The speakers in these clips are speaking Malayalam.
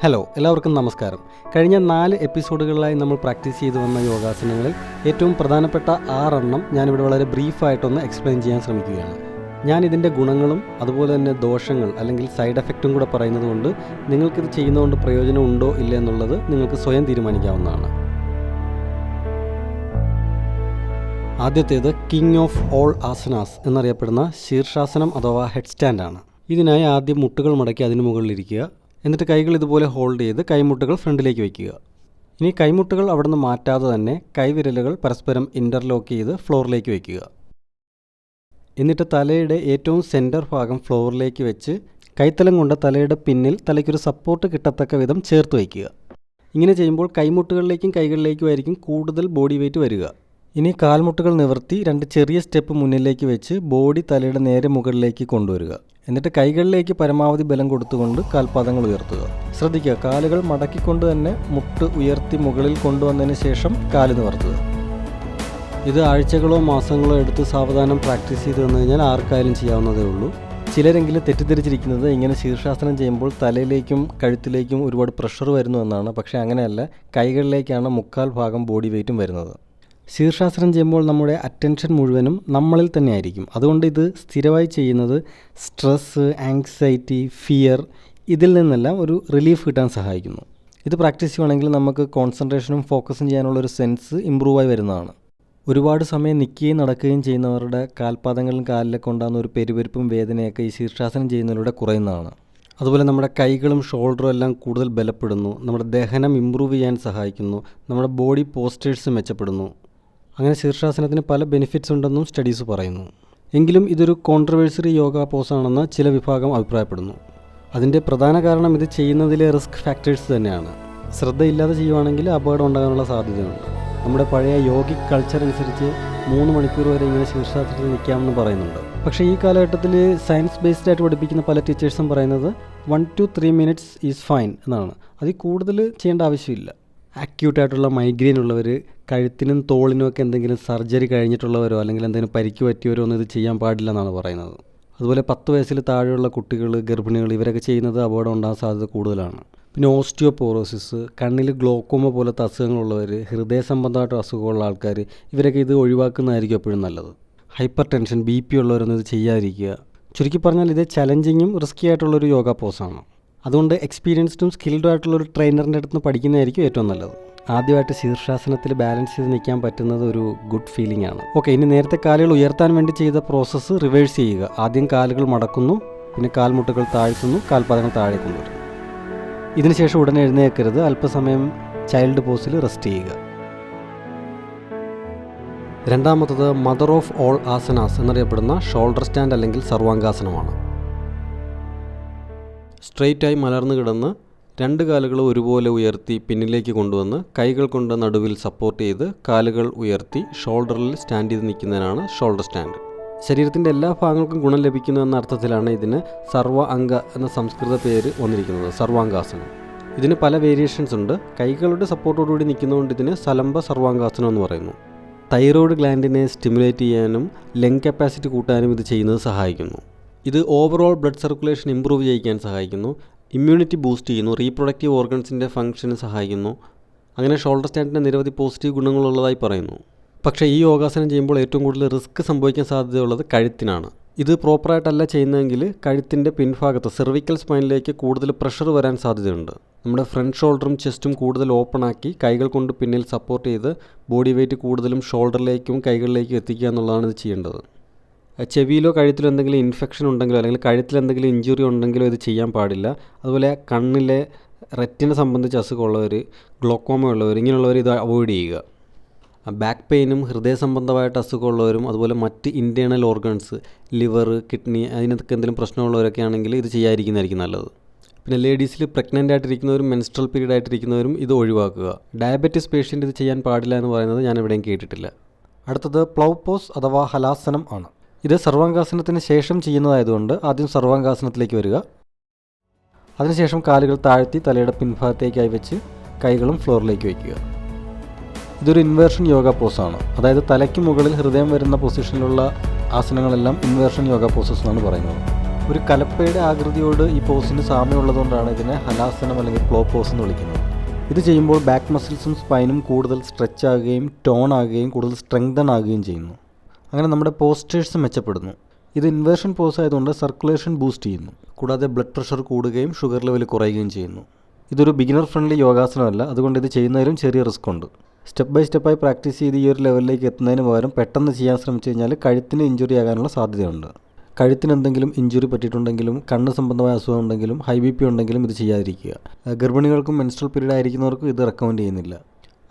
ഹലോ, എല്ലാവർക്കും നമസ്കാരം. കഴിഞ്ഞ 4 എപ്പിസോഡുകളിലായി നമ്മൾ പ്രാക്ടീസ് ചെയ്തു വന്ന യോഗാസനങ്ങളിൽ ഏറ്റവും പ്രധാനപ്പെട്ട 6 എണ്ണം ഞാനിവിടെ വളരെ ബ്രീഫായിട്ടൊന്ന് എക്സ്പ്ലെയിൻ ചെയ്യാൻ ശ്രമിക്കുകയാണ്. ഞാൻ ഇതിൻ്റെ ഗുണങ്ങളും അതുപോലെ തന്നെ ദോഷങ്ങൾ അല്ലെങ്കിൽ സൈഡ് എഫക്റ്റും കൂടെ പറയുന്നത് കൊണ്ട് നിങ്ങൾക്കിത് ചെയ്യുന്നതുകൊണ്ട് പ്രയോജനം ഉണ്ടോ ഇല്ല എന്നുള്ളത് നിങ്ങൾക്ക് സ്വയം തീരുമാനിക്കാവുന്നതാണ്. ആദ്യത്തേത് കിങ് ഓഫ് ഓൾ ആസനാസ് എന്നറിയപ്പെടുന്ന ശീർഷാസനം അഥവാ ഹെഡ് സ്റ്റാൻഡാണ്. ഇതിനായി ആദ്യം മുട്ടുകൾ മടക്കി അതിന് മുകളിലിരിക്കുക. എന്നിട്ട് കൈകൾ ഇതുപോലെ ഹോൾഡ് ചെയ്ത് കൈമുട്ടുകൾ ഫ്രണ്ടിലേക്ക് വയ്ക്കുക. ഇനി കൈമുട്ടുകൾ അവിടെ നിന്ന് മാറ്റാതെ തന്നെ കൈവിരലുകൾ പരസ്പരം ഇൻ്റർലോക്ക് ചെയ്ത് ഫ്ലോറിലേക്ക് വയ്ക്കുക. എന്നിട്ട് തലയുടെ ഏറ്റവും സെൻറ്റർ ഭാഗം ഫ്ലോറിലേക്ക് വെച്ച് കൈത്തലം കൊണ്ട് തലയുടെ പിന്നിൽ തലയ്ക്കൊരു സപ്പോർട്ട് കിട്ടത്തക്ക വിധം ചേർത്ത് വയ്ക്കുക. ഇങ്ങനെ ചെയ്യുമ്പോൾ കൈമുട്ടുകളിലേക്കും കൈകളിലേക്കും ആയിരിക്കും കൂടുതൽ ബോഡി വെയ്റ്റ് വരിക. ഇനി കാൽമുട്ടുകൾ നിവർത്തി 2 ചെറിയ സ്റ്റെപ്പ് മുന്നിലേക്ക് വെച്ച് ബോഡി തലയുടെ നേരെ മുകളിലേക്ക് കൊണ്ടുവരിക. എന്നിട്ട് കൈകളിലേക്ക് പരമാവധി ബലം കൊടുത്തുകൊണ്ട് കാൽപാദങ്ങൾ ഉയർത്തുക. ശ്രദ്ധിക്കുക, കാലുകൾ മടക്കിക്കൊണ്ട് തന്നെ മുട്ട് ഉയർത്തി മുകളിൽ കൊണ്ടുവന്നതിന് ശേഷം കാല് നിവർത്തുക. ഇത് ആഴ്ചകളോ മാസങ്ങളോ എടുത്ത് സാവധാനം പ്രാക്ടീസ് ചെയ്ത് വന്നു കഴിഞ്ഞാൽ ആർക്കായാലും ചെയ്യാവുന്നതേ ഉള്ളൂ. ചിലരെങ്കിലും തെറ്റിദ്ധരിച്ചിരിക്കുന്നത് ഇങ്ങനെ ശീർഷാസനം ചെയ്യുമ്പോൾ തലയിലേക്കും കഴുത്തിലേക്കും ഒരുപാട് പ്രഷർ വരുന്നു എന്നാണ്. പക്ഷേ അങ്ങനെയല്ല, കൈകളിലേക്കാണ് 1/4 ഭാഗം ബോഡി വെയ്റ്റും വരുന്നത്. ശീർഷാസനം ചെയ്യുമ്പോൾ നമ്മുടെ അറ്റൻഷൻ മുഴുവനും നമ്മളിൽ തന്നെ ആയിരിക്കും. അതുകൊണ്ട് ഇത് സ്ഥിരമായി ചെയ്യുന്നത് സ്ട്രെസ്സ്, ആങ്സൈറ്റി, ഫിയർ ഇതിൽ നിന്നെല്ലാം ഒരു റിലീഫ് കിട്ടാൻ സഹായിക്കുന്നു. ഇത് പ്രാക്ടീസ് ചെയ്യുകയാണെങ്കിൽ നമുക്ക് കോൺസെൻട്രേഷനും ഫോക്കസും ചെയ്യാനുള്ളൊരു സെൻസ് ഇമ്പ്രൂവായി വരുന്നതാണ്. ഒരുപാട് സമയം നിൽക്കുകയും നടക്കുകയും ചെയ്യുന്നവരുടെ കാൽപാദങ്ങളിലും കാലിലൊക്കെ ഉണ്ടാകുന്ന ഒരു പെരുപെരുപ്പും വേദനയൊക്കെ ഈ ശീർഷാസനം ചെയ്യുന്നതിലൂടെ കുറയുന്നതാണ്. അതുപോലെ നമ്മുടെ കൈകളും ഷോൾഡറും എല്ലാം കൂടുതൽ ബലപ്പെടുന്നു. നമ്മുടെ ദഹനം ഇമ്പ്രൂവ് ചെയ്യാൻ സഹായിക്കുന്നു. നമ്മുടെ ബോഡി പോസ്റ്റേഴ്സ് മെച്ചപ്പെടുന്നു. അങ്ങനെ ശീർഷാസനത്തിന് പല ബെനിഫിറ്റ്സ് ഉണ്ടെന്നും സ്റ്റഡീസ് പറയുന്നു. എങ്കിലും ഇതൊരു കോൺട്രവേഴ്സറി യോഗ പോസാണെന്ന് ചില വിഭാഗം അഭിപ്രായപ്പെടുന്നു. അതിൻ്റെ പ്രധാന കാരണം ഇത് ചെയ്യുന്നതിലെ റിസ്ക് ഫാക്ടേഴ്സ് തന്നെയാണ്. ശ്രദ്ധയില്ലാതെ ചെയ്യുവാണെങ്കിൽ അപകടം ഉണ്ടാകാനുള്ള സാധ്യതയുണ്ട്. നമ്മുടെ പഴയ യോഗിക് കൾച്ചർ അനുസരിച്ച് 3 മണിക്കൂർ വരെ ഇങ്ങനെ ശീർഷാസനത്തിൽ നിൽക്കാമെന്ന് പറയുന്നുണ്ട്. പക്ഷേ ഈ കാലഘട്ടത്തിൽ സയൻസ് ബേസ്ഡ് ആയിട്ട് പഠിപ്പിക്കുന്ന പല ടീച്ചേഴ്സും പറയുന്നത് 1 to 3 minutes ഈസ് ഫൈൻ എന്നാണ്. അതിൽ കൂടുതൽ ചെയ്യേണ്ട ആവശ്യമില്ല. അക്യൂട്ടായിട്ടുള്ള മൈഗ്രെയിൻ ഉള്ളവർ, കഴുത്തിനും തോളിനും ഒക്കെ എന്തെങ്കിലും സർജറി കഴിഞ്ഞിട്ടുള്ളവരോ അല്ലെങ്കിൽ എന്തെങ്കിലും പരിക്ക് പറ്റിയവരോ ഒന്നും ഇത് ചെയ്യാൻ പാടില്ല എന്നാണ് പറയുന്നത്. അതുപോലെ 10 വയസ്സിൽ താഴെയുള്ള കുട്ടികൾ, ഗർഭിണികൾ ഇവരൊക്കെ ചെയ്യുന്നത് അപകടം ഉണ്ടാകാൻ സാധ്യത കൂടുതലാണ്. പിന്നെ ഓസ്റ്റിയോപോറോസിസ്, കണ്ണിൽ ഗ്ലോക്കോമ പോലത്തെ അസുഖങ്ങളുള്ളവർ, ഹൃദയ സംബന്ധമായിട്ട് അസുഖമുള്ള ആൾക്കാർ ഇവരൊക്കെ ഇത് ഒഴിവാക്കുന്നതായിരിക്കും എപ്പോഴും നല്ലത്. ഹൈപ്പർ ടെൻഷൻ, BP ഉള്ളവരൊന്നും ഇത് ചെയ്യാതിരിക്കുക. ചുരുക്കി പറഞ്ഞാൽ ഇത് ചലഞ്ചിങ്ങും റിസ്കി ആയിട്ടുള്ളൊരു യോഗ പോസാണ്. അതുകൊണ്ട് എക്സ്പീരിയൻസ്ഡും സ്കിൽഡും ആയിട്ടുള്ളൊരു ട്രെയിനറിൻ്റെ അടുത്ത് നിന്ന് പഠിക്കുന്നതായിരിക്കും ഏറ്റവും നല്ലത്. ആദ്യമായിട്ട് ശീർഷാസനത്തിൽ ബാലൻസ് ചെയ്ത് നിൽക്കാൻ പറ്റുന്നത് ഒരു ഗുഡ് ഫീലിംഗ് ആണ്. ഓക്കെ, ഇനി നേരത്തെ കാലുകൾ ഉയർത്താൻ വേണ്ടി ചെയ്ത പ്രോസസ്സ് റിവേഴ്സ് ചെയ്യുക. ആദ്യം കാലുകൾ മടക്കുന്നു, പിന്നെ കാൽമുട്ടുകൾ താഴ്ത്തുന്നു, കാൽപാദങ്ങൾ താഴെ കൊണ്ടുവരുന്നു. ഇതിനുശേഷം ഉടനെ എഴുന്നേൽക്കരുത്. അല്പസമയം ചൈൽഡ് പോസിൽ റെസ്റ്റ് ചെയ്യുക. രണ്ടാമത്തത് മദർ ഓഫ് ഓൾ ആസനാസ് എന്നറിയപ്പെടുന്ന ഷോൾഡർ സ്റ്റാൻഡ് അല്ലെങ്കിൽ സർവാംഗാസനമാണ്. സ്ട്രെയിറ്റായി മലർന്നു കിടന്ന് 2 കാലുകൾ ഒരുപോലെ ഉയർത്തി പിന്നിലേക്ക് കൊണ്ടുവന്ന് കൈകൾ കൊണ്ട് നടുവിൽ സപ്പോർട്ട് ചെയ്ത് കാലുകൾ ഉയർത്തി ഷോൾഡറിൽ സ്റ്റാൻഡ് ചെയ്ത് നിൽക്കുന്നതിനാണ് ഷോൾഡർ സ്റ്റാൻഡ്. ശരീരത്തിൻ്റെ എല്ലാ ഭാഗങ്ങൾക്കും ഗുണം ലഭിക്കുന്നു എന്ന അർത്ഥത്തിലാണ് ഇതിന് സർവ അംഗ എന്ന സംസ്കൃത പേര് വന്നിരിക്കുന്നത്, സർവാംഗാസനം. ഇതിന് പല വേരിയേഷൻസ് ഉണ്ട്. കൈകളുടെ സപ്പോർട്ടോടുകൂടി നിൽക്കുന്നതുകൊണ്ട് ഇതിന് സലംബ സർവാംഗാസനം എന്ന് പറയുന്നു. തൈറോയ്ഡ് ഗ്ലാൻഡിനെ സ്റ്റിമുലേറ്റ് ചെയ്യാനും ലങ് കപ്പാസിറ്റി കൂട്ടാനും ഇത് ചെയ്യുന്നത് സഹായിക്കുന്നു. ഇത് ഓവറോൾ ബ്ലഡ് സർക്കുലേഷൻ ഇമ്പ്രൂവ് ചെയ്യിക്കാൻ സഹായിക്കുന്നു. ഇമ്മ്യൂണിറ്റി ബൂസ്റ്റ് ചെയ്യുന്നു. റീപ്രൊഡക്റ്റീവ് ഓർഗൻസിൻ്റെ ഫംഗ്ഷന് സഹായിക്കുന്നു. അങ്ങനെ ഷോൾഡർ സ്റ്റാൻഡിൻ്റെ നിരവധി പോസിറ്റീവ് ഗുണങ്ങളുള്ളതായി പറയുന്നു. പക്ഷേ ഈ യോഗാസനം ചെയ്യുമ്പോൾ ഏറ്റവും കൂടുതൽ റിസ്ക് സംഭവിക്കാൻ സാധ്യതയുള്ളത് കഴുത്തിനാണ്. ഇത് പ്രോപ്പറായിട്ടല്ല ചെയ്യുന്നതെങ്കിൽ കഴുത്തിൻ്റെ പിൻഭാഗത്ത് സെർവിക്കൽ സ്പൈനിലേക്ക് കൂടുതൽ പ്രഷർ വരാൻ സാധ്യതയുണ്ട്. നമ്മുടെ ഫ്രണ്ട് ഷോൾഡറും ചെസ്റ്റും കൂടുതൽ ഓപ്പൺ ആക്കി കൈകൾ കൊണ്ട് പിന്നിൽ സപ്പോർട്ട് ചെയ്ത് ബോഡി വെയ്റ്റ് കൂടുതലും ഷോൾഡറിലേക്കും കൈകളിലേക്കും എത്തിക്കുക എന്നുള്ളതാണ് ഇത് ചെയ്യേണ്ടത്. ചെവിയിലോ കഴുത്തിലോ എന്തെങ്കിലും ഇൻഫെക്ഷൻ ഉണ്ടെങ്കിലോ അല്ലെങ്കിൽ കഴുത്തിൽ എന്തെങ്കിലും ഇഞ്ചുറി ഉണ്ടെങ്കിലോ ഇത് ചെയ്യാൻ പാടില്ല. അതുപോലെ കണ്ണിലെ റെറ്റിനെ സംബന്ധിച്ച് അസുഖമുള്ളവർ, ഗ്ലോക്കോമ ഉള്ളവർ, ഇങ്ങനെയുള്ളവർ ഇത് അവോയ്ഡ് ചെയ്യുക. ബാക്ക് പെയിനും ഹൃദയ സംബന്ധമായിട്ട് അസുഖമുള്ളവരും അതുപോലെ മറ്റ് ഇൻറ്റേർണൽ ഓർഗൻസ്, ലിവർ, കിഡ്നി അതിനൊക്കെ എന്തെങ്കിലും പ്രശ്നമുള്ളവരൊക്കെ ആണെങ്കിൽ ഇത് ചെയ്യാതിരിക്കുന്നതായിരിക്കും നല്ലത്. പിന്നെ ലേഡീസിൽ പ്രഗ്നൻ്റ് ആയിട്ടിരിക്കുന്നവരും മെൻസ്ട്രൽ പീരീഡ് ആയിട്ടിരിക്കുന്നവരും ഇത് ഒഴിവാക്കുക. ഡയബറ്റിസ് പേഷ്യൻ്റ് ഇത് ചെയ്യാൻ പാടില്ല എന്ന് പറയുന്നത് ഞാൻ എവിടെയും കേട്ടിട്ടില്ല. അടുത്തത് പ്ലൗ പോസ് അഥവാ ഹലാസനം ആണ്. ഇത് സർവാംഗാസനത്തിന് ശേഷം ചെയ്യുന്നതായതുകൊണ്ട് ആദ്യം സർവാംഗാസനത്തിലേക്ക് വരിക. അതിനുശേഷം കാലുകൾ താഴ്ത്തി തലയുടെ പിൻഭാഗത്തേക്കായി വെച്ച് കൈകളും ഫ്ലോറിലേക്ക് വയ്ക്കുക. ഇതൊരു ഇൻവേർഷൻ യോഗ പോസാണ്. അതായത് തലയ്ക്ക് മുകളിൽ ഹൃദയം വരുന്ന പൊസിഷനിലുള്ള ആസനങ്ങളെല്ലാം ഇൻവേർഷൻ യോഗ പോസസ് എന്നാണ് പറയുന്നത്. ഒരു കലപ്പയുടെ ആകൃതിയോട് ഈ പോസിന് സാമ്യമുള്ളതുകൊണ്ടാണ് ഇതിനെ ഹലാസനം അല്ലെങ്കിൽ പ്ലോ പോസ് എന്ന് വിളിക്കുന്നത്. ഇത് ചെയ്യുമ്പോൾ ബാക്ക് മസിൽസും സ്പൈനും കൂടുതൽ സ്ട്രെച്ച് ആകുകയും ടോൺ ആകുകയും കൂടുതൽ സ്ട്രെങ്തൻ ആകുകയും ചെയ്യുന്നു. അങ്ങനെ നമ്മുടെ പോസ്റ്റേഴ്സ് മെച്ചപ്പെടുന്നു. ഇത് ഇൻവേർഷൻ പോസ് ആയതുകൊണ്ട് സർക്കുലേഷൻ ബൂസ്റ്റ് ചെയ്യുന്നു. കൂടാതെ ബ്ലഡ് പ്രഷർ കൂടുകയും ഷുഗർ ലെവൽ കുറയുകയും ചെയ്യുന്നു. ഇതൊരു ബിഗിനർ ഫ്രണ്ട്ലി യോഗാസനമല്ല, അതുകൊണ്ട് ഇത് ചെയ്യുന്നതിലും ചെറിയ റിസ്ക് ഉണ്ട്. സ്റ്റെപ്പ് ബൈ സ്റ്റെപ്പായി പ്രാക്ടീസ് ചെയ്ത് ഈ ഒരു ലെവലിലേക്ക് എത്തുന്നതിന് പകരം പെട്ടെന്ന് ചെയ്യാൻ ശ്രമിച്ചു കഴിഞ്ഞാൽ കഴുത്തിന് ഇഞ്ചുറി ആകാനുള്ള സാധ്യതയുണ്ട്. കഴുത്തിന് എന്തെങ്കിലും ഇഞ്ചുറി പറ്റിയിട്ടുണ്ടെങ്കിലും കണ്ണ് സംബന്ധമായ അസുഖം ഉണ്ടെങ്കിലും ഹൈ ബി പി ഉണ്ടെങ്കിലും ഇത് ചെയ്യാതിരിക്കുക. ഗർഭിണികൾക്കും മെൻസ്ട്രൽ പീരീഡ് ആയിരിക്കുന്നവർക്കും ഇത് റെക്കമെൻഡ് ചെയ്യുന്നില്ല.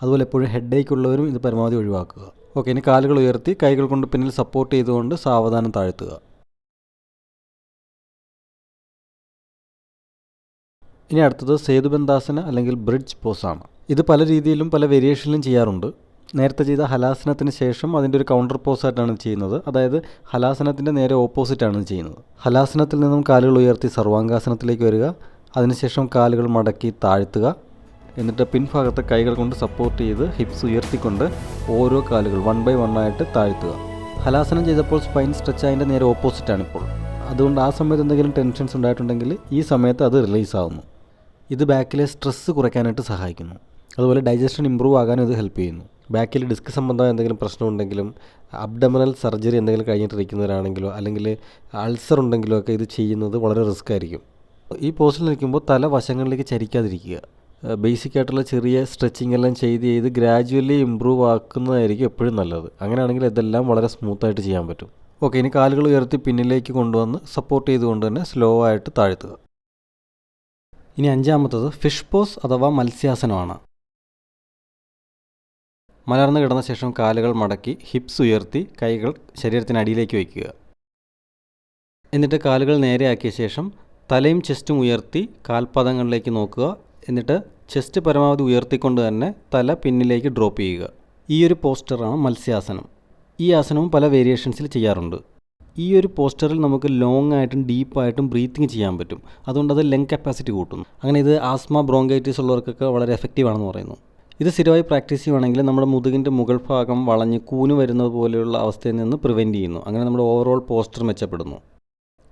അതുപോലെ എപ്പോഴും ഹെഡേക്ക് ഉള്ളവരും ഇത് പരമാവധി ഒഴിവാക്കുക. ഓക്കെ, ഇനി കാലുകൾ ഉയർത്തി കൈകൾ കൊണ്ട് പിന്നിൽ സപ്പോർട്ട് ചെയ്തുകൊണ്ട് സാവധാനം താഴ്ത്തുക. ഇനി അടുത്തത് സേതുബന്ധാസന അല്ലെങ്കിൽ ബ്രിഡ്ജ് പോസാണ്. ഇത് പല രീതിയിലും പല വേരിയേഷനിലും ചെയ്യാറുണ്ട്. നേരത്തെ ചെയ്ത ഹലാസനത്തിന് ശേഷം അതിൻ്റെ ഒരു കൗണ്ടർ പോസായിട്ടാണ് ചെയ്യുന്നത്. അതായത് ഹലാസനത്തിൻ്റെ നേരെ ഓപ്പോസിറ്റാണ് ചെയ്യുന്നത്. ഹലാസനത്തിൽ നിന്നും കാലുകൾ ഉയർത്തി സർവാംഗാസനത്തിലേക്ക് വരിക. അതിനുശേഷം കാലുകൾ മടക്കി താഴ്ത്തുക. എന്നിട്ട് പിൻഭാഗത്തെ കൈകൾ കൊണ്ട് സപ്പോർട്ട് ചെയ്ത് ഹിപ്സ് ഉയർത്തിക്കൊണ്ട് ഓരോ കാലുകൾ 1 by 1 ആയിട്ട് താഴ്ത്തുക. ഹലാസനം ചെയ്തപ്പോൾ സ്പൈൻ സ്ട്രെച്ച് അതിൻ്റെ നേരെ ഓപ്പോസിറ്റാണിപ്പോൾ. അതുകൊണ്ട് ആ സമയത്ത് എന്തെങ്കിലും ടെൻഷൻസ് ഉണ്ടായിട്ടുണ്ടെങ്കിൽ ഈ സമയത്ത് അത് റിലീസ് ആവുന്നു. ഇത് ബാക്കിലെ സ്ട്രെസ്സ് കുറയ്ക്കാനായിട്ട് സഹായിക്കുന്നു. അതുപോലെ ഡൈജഷൻ ഇമ്പ്രൂവ് ആകാനും ഇത് ഹെൽപ്പ് ചെയ്യുന്നു. ബാക്കിൽ ഡിസ്ക് സംബന്ധമായ എന്തെങ്കിലും പ്രശ്നമുണ്ടെങ്കിലും അബ്ഡമിനൽ സർജറി എന്തെങ്കിലും കഴിഞ്ഞിട്ടിരിക്കുന്നവരാണെങ്കിലോ അല്ലെങ്കിൽ അൾസർ ഉണ്ടെങ്കിലോ ഒക്കെ ഇത് ചെയ്യുന്നത് വളരെ റിസ്ക് ആയിരിക്കും. ഈ പോസ്റ്റിൽ നിൽക്കുമ്പോൾ തല വശങ്ങളിലേക്ക് ചരിക്കാതിരിക്കുക. ബേസിക് ആയിട്ടുള്ള ചെറിയ സ്ട്രെച്ചിങ് എല്ലാം ചെയ്ത് ഗ്രാജുവലി ഇമ്പ്രൂവ് ആക്കുന്നതായിരിക്കും എപ്പോഴും നല്ലത്. അങ്ങനെയാണെങ്കിൽ ഇതെല്ലാം വളരെ സ്മൂത്തായിട്ട് ചെയ്യാൻ പറ്റും. ഓക്കെ, ഇനി കാലുകൾ ഉയർത്തി പിന്നിലേക്ക് കൊണ്ടുവന്ന് സപ്പോർട്ട് ചെയ്തുകൊണ്ട് തന്നെ സ്ലോ ആയിട്ട് താഴ്ത്തുക. ഇനി അഞ്ചാമത്തത് ഫിഷ് പോസ് അഥവാ മത്സ്യാസനമാണ്. മലർന്നു കിടന്ന ശേഷം കാലുകൾ മടക്കി ഹിപ്സ് ഉയർത്തി കൈകൾ ശരീരത്തിനടിയിലേക്ക് വയ്ക്കുക. എന്നിട്ട് കാലുകൾ നേരെയാക്കിയ ശേഷം തലയും ചെസ്റ്റും ഉയർത്തി കാൽപാദങ്ങളിലേക്ക് നോക്കുക. എന്നിട്ട് ചെസ്റ്റ് പരമാവധി ഉയർത്തിക്കൊണ്ട് തന്നെ തല പിന്നിലേക്ക് ഡ്രോപ്പ് ചെയ്യുക. ഈ ഒരു പോസ്റ്ററാണ് മത്സ്യാസനം. ഈ ആസനവും പല വേരിയേഷൻസിൽ ചെയ്യാറുണ്ട്. ഈ ഒരു പോസ്റ്ററിൽ നമുക്ക് ലോങ് ആയിട്ടും ഡീപ്പായിട്ടും ബ്രീത്തിങ് ചെയ്യാൻ പറ്റും. അതുകൊണ്ട് അത് ലങ് കപ്പാസിറ്റി കൂട്ടുന്നു. അങ്ങനെ ഇത് ആസ്മ ബ്രോങ്കൈറ്റിസ് ഉള്ളവർക്കൊക്കെ വളരെ എഫക്റ്റീവ് ആണെന്ന് പറയുന്നു. ഇത് സ്ഥിരമായി പ്രാക്ടീസ് ചെയ്യുവാണെങ്കിൽ നമ്മുടെ മുതുകിൻ്റെ മുകൾ ഭാഗം വളഞ്ഞ് കൂന് വരുന്നത് പോലെയുള്ള അവസ്ഥയിൽ നിന്ന് പ്രിവെൻറ്റ് ചെയ്യുന്നു. അങ്ങനെ നമ്മുടെ ഓവറോൾ പോസ്റ്റർ മെച്ചപ്പെടുന്നു.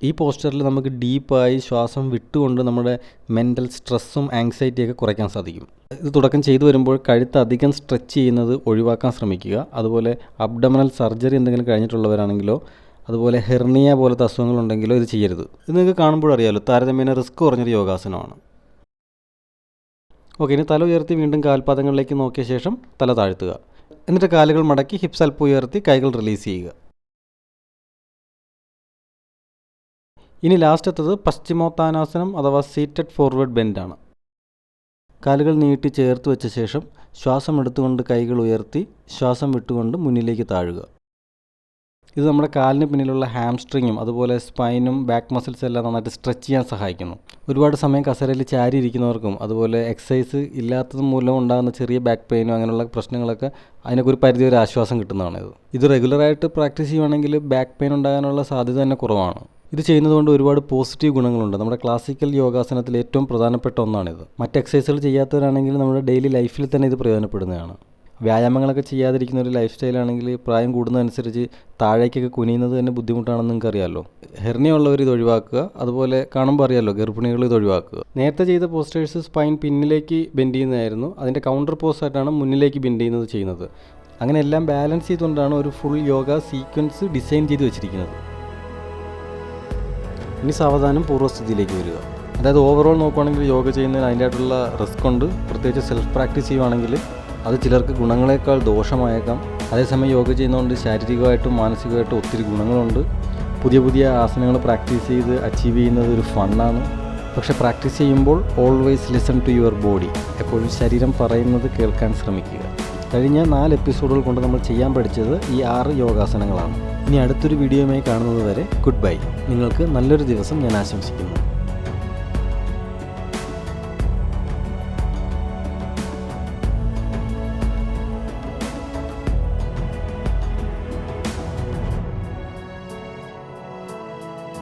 ഈ പോസ്റ്ററിൽ നമുക്ക് ഡീപ്പായി ശ്വാസം വിട്ടുകൊണ്ട് നമ്മുടെ മെൻ്റൽ സ്ട്രെസ്സും ആങ്സൈറ്റിയൊക്കെ കുറയ്ക്കാൻ സാധിക്കും. ഇത് തുടക്കം ചെയ്തു വരുമ്പോൾ കഴുത്ത് അധികം സ്ട്രെച്ച് ചെയ്യുന്നത് ഒഴിവാക്കാൻ ശ്രമിക്കുക. അതുപോലെ അബ്ഡമിനൽ സർജറി എന്തെങ്കിലും കഴിഞ്ഞിട്ടുള്ളവരാണെങ്കിലോ അതുപോലെ ഹെർണിയ പോലത്തെ അസുഖങ്ങളുണ്ടെങ്കിലോ ഇത് ചെയ്യരുത്. ഇത് നിങ്ങൾക്ക് കാണുമ്പോഴറിയാമല്ലോ, താരതമ്യേന റിസ്ക് കുറഞ്ഞൊരു യോഗാസനമാണ്. ഓക്കെ, ഇനി തല ഉയർത്തി വീണ്ടും കാൽപാദങ്ങളിലേക്ക് നോക്കിയ ശേഷം തല താഴ്ത്തുക. എന്നിട്ട് കാലുകൾ മടക്കി ഹിപ്സ് അല്പം ഉയർത്തി കൈകൾ റിലീസ് ചെയ്യുക. ഇനി ലാസ്റ്റത്തത് പശ്ചിമോത്താനാസനം അഥവാ സീറ്റഡ് ഫോർവേഡ് ബെൻഡാണ്. കാലുകൾ നീട്ടി ചേർത്ത് വെച്ച ശേഷം ശ്വാസം എടുത്തുകൊണ്ട് കൈകൾ ഉയർത്തി ശ്വാസം വിട്ടുകൊണ്ട് മുന്നിലേക്ക് താഴുക. ഇത് നമ്മുടെ കാലിന് പിന്നിലുള്ള ഹാംസ്ട്രിങ്ങും അതുപോലെ സ്പൈനും ബാക്ക് മസിൽസ് എല്ലാം നന്നായിട്ട് സ്ട്രെച്ച് ചെയ്യാൻ സഹായിക്കുന്നു. ഒരുപാട് സമയം കസേരയിൽ ചാരി ഇരിക്കുന്നവർക്കും അതുപോലെ എക്സസൈസ് ഇല്ലാത്തത് മൂലം ഉണ്ടാകുന്ന ചെറിയ ബാക്ക് പെയിനും അങ്ങനെയുള്ള പ്രശ്നങ്ങളൊക്കെ അതിനൊക്കെ ഒരു പരിധി ഒരു ആശ്വാസം കിട്ടുന്നതാണ്. ഇത് റെഗുലറായിട്ട് പ്രാക്ടീസ് ചെയ്യുവാണെങ്കിൽ ബാക്ക് പെയിൻ ഉണ്ടാകാനുള്ള സാധ്യത തന്നെ കുറവാണ്. ഇത് ചെയ്യുന്നതുകൊണ്ട് ഒരുപാട് പോസിറ്റീവ് ഗുണങ്ങളുണ്ട്. നമ്മുടെ ക്ലാസിക്കൽ യോഗാസനത്തിൽ ഏറ്റവും പ്രധാനപ്പെട്ട ഒന്നാണിത്. മറ്റ് എക്സസൈസുകൾ ചെയ്യാത്തവരാണെങ്കിൽ നമ്മുടെ ഡെയിലി ലൈഫിൽ തന്നെ ഇത് പ്രയോജനപ്പെടുന്നതാണ്. വ്യായാമങ്ങളൊക്കെ ചെയ്യാതിരിക്കുന്ന ഒരു ലൈഫ് സ്റ്റൈലാണെങ്കിൽ പ്രായം കൂടുന്നതനുസരിച്ച് താഴേക്കൊക്കെ കുനിയുന്നത് തന്നെ ബുദ്ധിമുട്ടാണെന്ന് നിങ്ങൾക്ക് അറിയാമല്ലോ. ഹെർണിയ ഉള്ളവർ ഇത് ഒഴിവാക്കുക. അതുപോലെ കാണുമ്പോൾ അറിയാമല്ലോ, ഗർഭിണികൾ ഇത് ഒഴിവാക്കുക. നേരത്തെ ചെയ്ത പോസ്റ്റേഴ്സ് സ്പൈൻ പിന്നിലേക്ക് ബെൻഡ് ചെയ്യുന്നതായിരുന്നു. അതിൻ്റെ കൗണ്ടർ പോസായിട്ടാണ് മുന്നിലേക്ക് ബെൻഡ് ചെയ്യുന്നത്. അങ്ങനെ എല്ലാം ബാലൻസ് ചെയ്തുകൊണ്ടാണ് ഒരു ഫുൾ യോഗ സീക്വൻസ് ഡിസൈൻ ചെയ്ത് വെച്ചിരിക്കുന്നത്. ഇനി സാവധാനം പൂർവ്വസ്ഥിതിയിലേക്ക് വരിക. അതായത് ഓവറോൾ നോക്കുകയാണെങ്കിൽ യോഗ ചെയ്യുന്നതിന് അതിൻ്റെതായിട്ടുള്ള റിസ്ക് ഉണ്ട്. പ്രത്യേകിച്ച് സെൽഫ് പ്രാക്ടീസ് ചെയ്യുവാണെങ്കിൽ അത് ചിലർക്ക് ഗുണങ്ങളെക്കാൾ ദോഷമായേക്കാം. അതേസമയം യോഗ ചെയ്യുന്നതുകൊണ്ട് ശാരീരികമായിട്ടും മാനസികമായിട്ടും ഒത്തിരി ഗുണങ്ങളുണ്ട്. പുതിയ ആസനങ്ങൾ പ്രാക്ടീസ് ചെയ്ത് അച്ചീവ് ചെയ്യുന്നത് ഒരു ഫണ്ണാണ്. പക്ഷേ പ്രാക്ടീസ് ചെയ്യുമ്പോൾ always listen to your body. എപ്പോഴും ശരീരം പറയുന്നത് കേൾക്കാൻ ശ്രമിക്കുക. കഴിഞ്ഞ 4 എപ്പിസോഡുകൾ കൊണ്ട് നമ്മൾ ചെയ്യാൻ പഠിച്ചത് ഈ 6 യോഗാസനങ്ങളാണ്. ഇനി അടുത്തൊരു വീഡിയോയുമായി കാണുന്നത് വരെ ഗുഡ് ബൈ. നിങ്ങൾക്ക് നല്ലൊരു ദിവസം ഞാൻ ആശംസിക്കുന്നു.